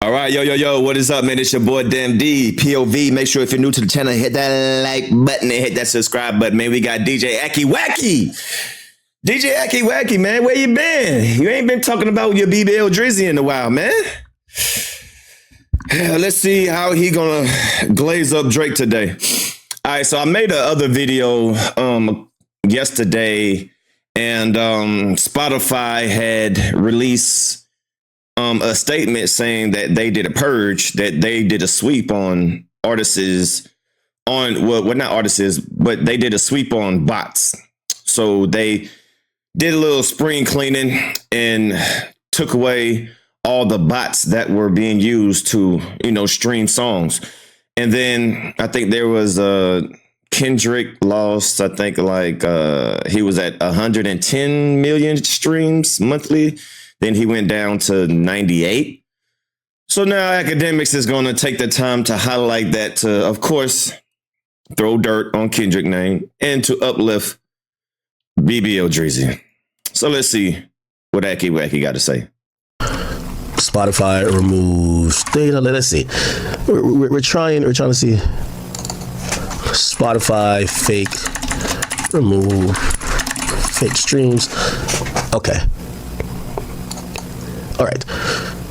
All right, yo, what is up, man? It's your boy Damn D, POV. Make sure if you're new to the channel, hit that like button and hit that subscribe button, man. We got DJ Aki Wacky. DJ Aki Wacky, man, where you been? You ain't been talking about your BBL Drizzy in a while, man. Let's see how he gonna glaze up Drake today. All right, so I made a other video yesterday, and Spotify had released a statement saying that they did a purge, that they did a sweep on artists, not artists, but they did a sweep on bots. So they did a little spring cleaning and took away all the bots that were being used to, stream songs. And then I think there was Kendrick lost, I think he was at 110 million streams monthly. Then he went down to 98. So now Akademiks is going to take the time to highlight that, to, of course, throw dirt on Kendrick name and to uplift BBL Drizzy. So let's see what Aki Wacky got to say. Spotify removes data. Let's see. We're trying to see. Spotify remove fake streams. Okay. All right.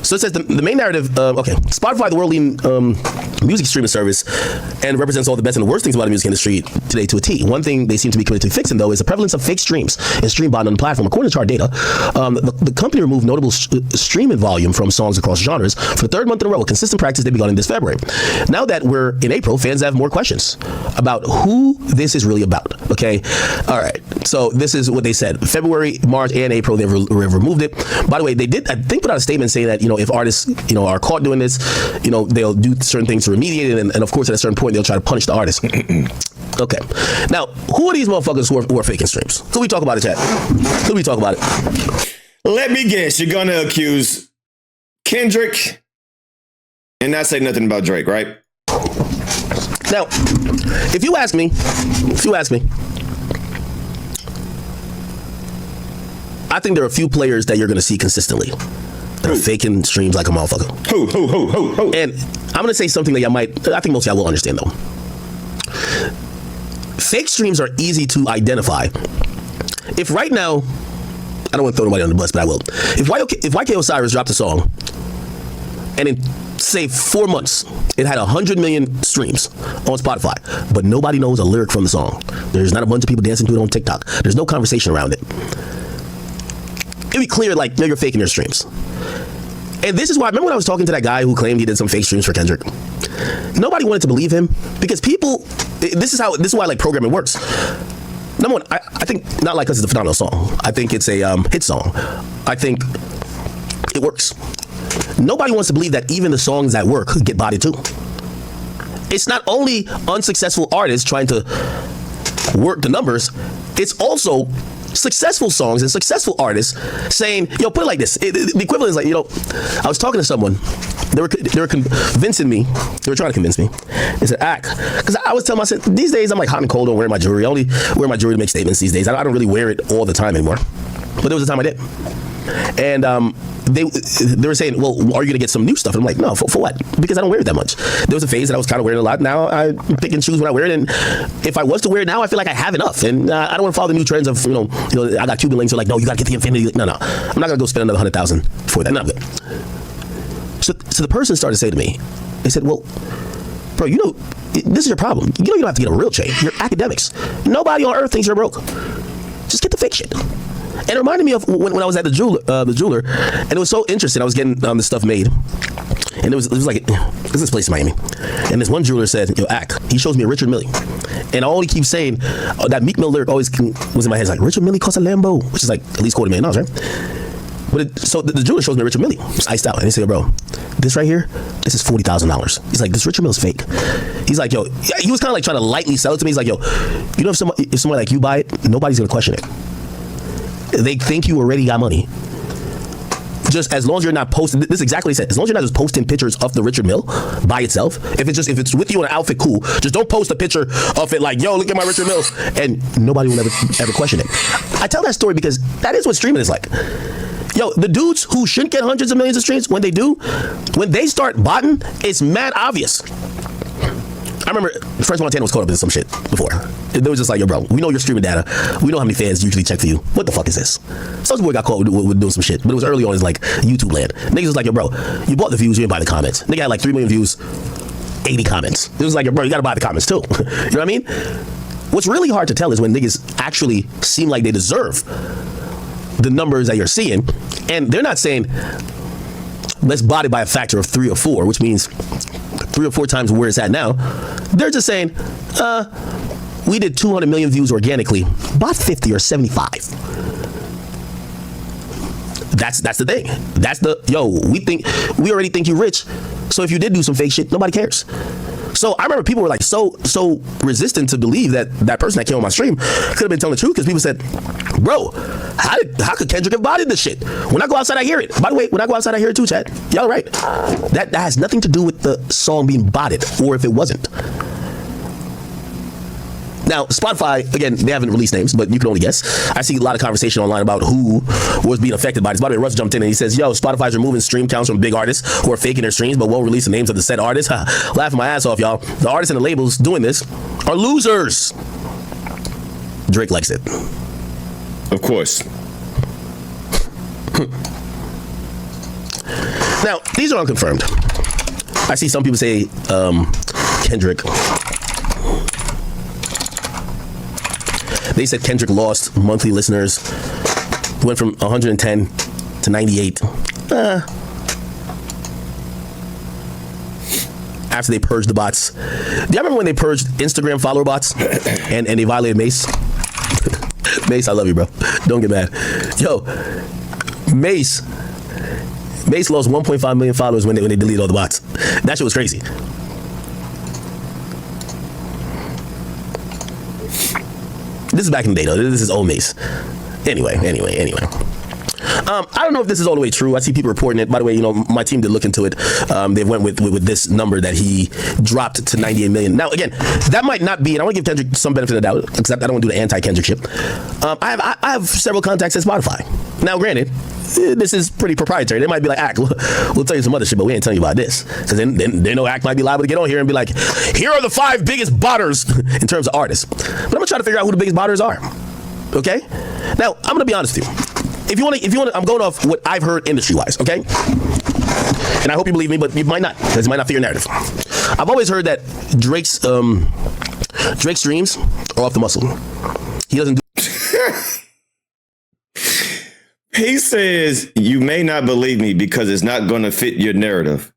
So it says the main narrative, Spotify, the world-leading music streaming service, and represents all the best and the worst things about the music industry today to a T. One thing they seem to be committed to fixing, though, is the prevalence of fake streams and stream bot on the platform. According to our data, the company removed notable streaming volume from songs across genres for the third month in a row, a consistent practice they begun in this February. Now that we're in April, fans have more questions about who this is really about, okay? All right, so this is what they said. February, March, and April, they've removed it. By the way, they did, I think, put out a statement saying that, if artists, are caught doing this, they'll do certain things to remediate it, and of course, at a certain point, they'll try to punish the artist. Okay. Now, who are these motherfuckers who are faking streams? Could we talk about it, chat? Could we talk about it? Let me guess, you're going to accuse Kendrick and not say nothing about Drake, right? Now, if you ask me, I think there are a few players that you're going to see consistently that are faking streams like a motherfucker. Who? And I'm going to say something that I think most of y'all will understand, though. Fake streams are easy to identify. If right now, I don't want to throw nobody on the bus, but I will. If YK Osiris dropped a song, and in, say, 4 months, it had 100 million streams on Spotify, but nobody knows a lyric from the song. There's not a bunch of people dancing to it on TikTok. There's no conversation around it. It'd be clear, you're faking your streams. And this is why, remember when I was talking to that guy who claimed he did some fake streams for Kendrick? Nobody wanted to believe him because this is why programming works. Number one, I think Not Like Us is a phenomenal song. I think it's a hit song. I think it works. Nobody wants to believe that even the songs that work get bodied too. It's not only unsuccessful artists trying to work the numbers, it's also successful songs and successful artists saying, put it like this. The equivalent is I was talking to someone. They were convincing me. They were trying to convince me. They said, because I was telling myself, these days I'm hot and cold on wearing my jewelry. I only wear my jewelry to make statements these days. I don't really wear it all the time anymore. But there was a time I did. And they were saying, well, are you going to get some new stuff? And I'm like, no, for what? Because I don't wear it that much. There was a phase that I was kind of wearing a lot. Now I pick and choose when I wear it. And if I was to wear it now, I feel like I have enough. And I don't want to follow the new trends of, I got Cuban links. So no, you got to get the infinity. No. I'm not going to go spend another 100,000 for that. Not good. So the person started to say to me, they said, well, bro, this is your problem. You don't have to get a real chain. You're academics. Nobody on earth thinks you're broke. Just get the fake shit. And it reminded me of when I was at the jeweler, and it was so interesting. I was getting this stuff made, and it was like, this place in Miami, and this one jeweler said, he shows me a Richard Mille, and all he keeps saying, that Meek Mill lyric always was in my head. It's like, Richard Mille costs a Lambo, which is like at least $250,000, right? But so the jeweler shows me a Richard Mille, it's iced out, and he said, bro, this right here, this is $40,000. He's like, this Richard Mille's fake. He's like, he was kind of trying to lightly sell it to me. He's like, if somebody like you buy it, nobody's gonna question it. They think you already got money. Just as long as you're not posting, this is exactly what he said. As long as you're not just posting pictures of the Richard Mille by itself. If it's with you in an outfit, cool. Just don't post a picture of it like, look at my Richard Mille, and nobody will ever question it. I tell that story because that is what streaming is like. Yo, the dudes who shouldn't get hundreds of millions of streams, when they do, when they start botting, it's mad obvious. I remember French Montana was caught up in some shit before. They was just like, yo, bro, we know your streaming data. We know how many fans usually check for you. What the fuck is this? Soulja Boy got caught with doing some shit, but it was early on in like YouTube land. Niggas was like, yo, bro, you bought the views, you didn't buy the comments. Nigga had like 3 million views, 80 comments. It was like, yo, bro, you gotta buy the comments too. You know what I mean? What's really hard to tell is when niggas actually seem like they deserve the numbers that you're seeing, and they're not saying, let's bot it by a factor of 3 or 4, which means 3 or 4 times where it's at now. They're just saying, we did 200 million views organically, bought 50 or 75. That's the thing. That's the, yo, we already think you're rich. So if you did do some fake shit, nobody cares. So I remember people were like so resistant to believe that that person that came on my stream could have been telling the truth, because people said, bro, how could Kendrick have bodied this shit? When I go outside, I hear it. By the way, when I go outside, I hear it too, Chad. Y'all right. That has nothing to do with the song being botted, or if it wasn't. Now, Spotify, again, they haven't released names, but you can only guess. I see a lot of conversation online about who was being affected by this. By the way, Russ jumped in and he says, yo, Spotify's removing stream counts from big artists who are faking their streams but won't release the names of the said artists. Laughing my ass off, y'all. The artists and the labels doing this are losers. Drake likes it. Of course. Now, these are unconfirmed. I see some people say Kendrick. They said Kendrick lost monthly listeners, went from 110 to 98. After they purged the bots. Do y'all remember when they purged Instagram follower bots and they violated Mace? Mace, I love you, bro. Don't get mad. Yo, Mace lost 1.5 million followers when they deleted all the bots. That shit was crazy. This is back in the day, though. This is old Mace. Anyway. I don't know if this is all the way true. I see people reporting it. By the way, you know, my team did look into it. They went with this number that he dropped to 98 million. Now, again, that might not be, and I want to give Kendrick some benefit of the doubt, except I don't want to do the anti-Kendrick shit. I have several contacts at Spotify. Now, granted, this is pretty proprietary. They might be like, Ak, we'll tell you some other shit, but we ain't telling you about this. Because then they know Ak might be liable to get on here and be like, here are the 5 biggest botters in terms of artists. But I'm going to try to figure out who the biggest botters are. Okay? Now, I'm going to be honest with you. If you want to, I'm going off what I've heard industry-wise, okay? And I hope you believe me, but you might not, because it might not fit your narrative. I've always heard that Drake's streams are off the muscle. He doesn't do... He says, you may not believe me because it's not going to fit your narrative.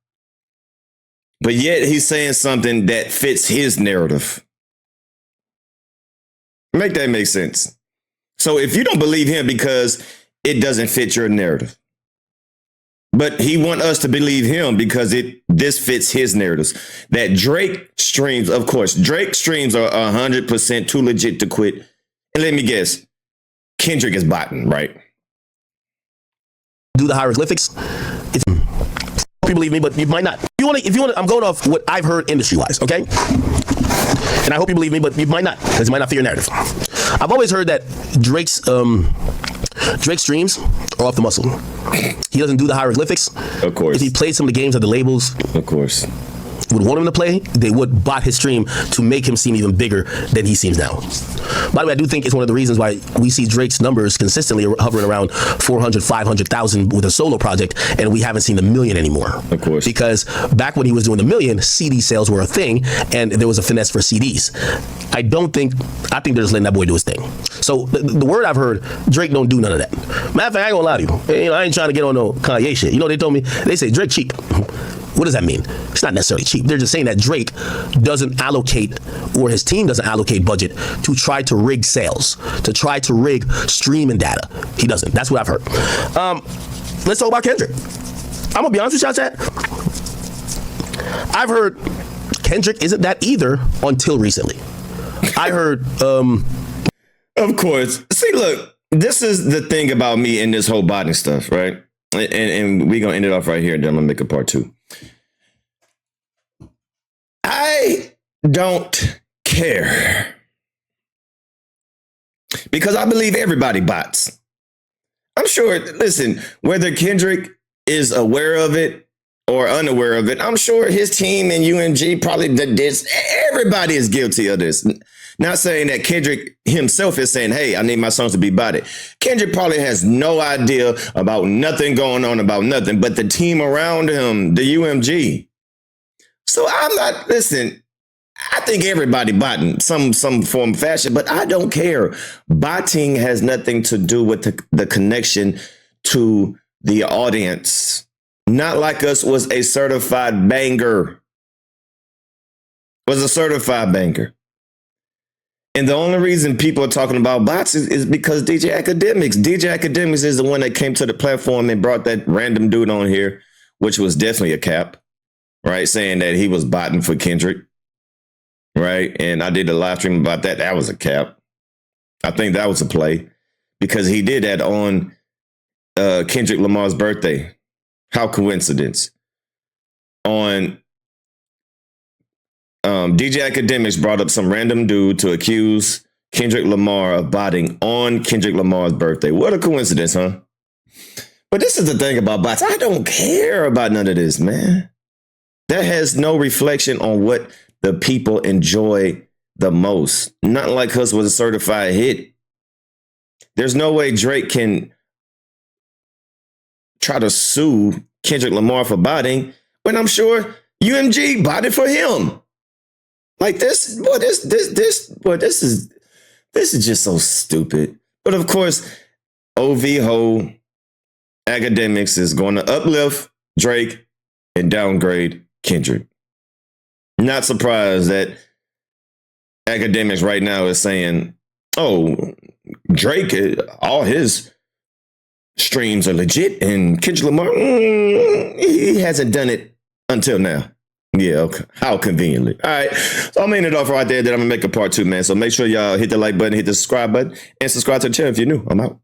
But yet he's saying something that fits his narrative. Make that make sense. So if you don't believe him because it doesn't fit your narrative, but he want us to believe him because this fits his narratives, that Drake streams, of course, Drake streams are 100% too legit to quit. And let me guess, Kendrick is botting, right? Do the hieroglyphics. It's, you believe me, but you might not. If you want, I'm going off what I've heard industry-wise, okay? And I hope you believe me, but you might not, because it might not fit your narrative. I've always heard that Drake's streams are off the muscle. He doesn't do the hieroglyphics. Of course. If he played some of the games that the labels, of course, would want him to play, they would bot his stream to make him seem even bigger than he seems now. By the way, I do think it's one of the reasons why we see Drake's numbers consistently hovering around 400, 500,000 with a solo project, and we haven't seen the million anymore. Of course. Because back when he was doing the million, CD sales were a thing, and there was a finesse for CDs. I think they're just letting that boy do his thing. So the word I've heard, Drake don't do none of that. Matter of fact, I ain't gonna lie to you. You know, I ain't trying to get on no Kanye shit. You know, they told me, they say Drake cheap. What does that mean? It's not necessarily cheap. They're just saying that Drake doesn't allocate, or his team doesn't allocate budget to try to rig sales, to try to rig streaming data. He doesn't. That's what I've heard. Let's talk about Kendrick. I'm gonna be honest with y'all, chat. I've heard Kendrick isn't that either until recently. I heard. Of course. See, look, this is the thing about me and this whole botting stuff, right? And we're gonna end it off right here, and then I'm gonna make a part 2. I don't care, because I believe everybody bots. I'm sure, listen, whether Kendrick is aware of it or unaware of it, I'm sure his team and UMG probably did this. Everybody is guilty of this. Not saying that Kendrick himself is saying, hey, I need my songs to be bodied. Kendrick probably has no idea about nothing going on about nothing, but the team around him, the UMG. So I'm not, listen, I think everybody botting some form of fashion, but I don't care. Botting has nothing to do with the connection to the audience. Not Like Us was a certified banger. Was a certified banger. And the only reason people are talking about bots is because DJ Akademiks. DJ Akademiks is the one that came to the platform and brought that random dude on here, which was definitely a cap, right? Saying that he was botting for Kendrick. Right. And I did a live stream about that. That was a cap. I think that was a play because he did that on Kendrick Lamar's birthday. How coincidence. On DJ Akademiks brought up some random dude to accuse Kendrick Lamar of botting on Kendrick Lamar's birthday. What a coincidence, huh? But this is the thing about bots. I don't care about none of this, man. That has no reflection on what the people enjoy the most. Not Like Us was a certified hit. There's no way Drake can try to sue Kendrick Lamar for botting when I'm sure UMG botted for him. Like this is just so stupid. But of course, OV Ho Akademiks is going to uplift Drake and downgrade Kendrick. Not surprised that Akademiks right now is saying, oh, Drake, all his streams are legit, and Kendrick Lamar, he hasn't done it until now. Yeah, okay. How conveniently. All right. So I'm ending it off right there. Then I'm going to make a part 2, man. So make sure y'all hit the like button, hit the subscribe button, and subscribe to the channel if you're new. I'm out.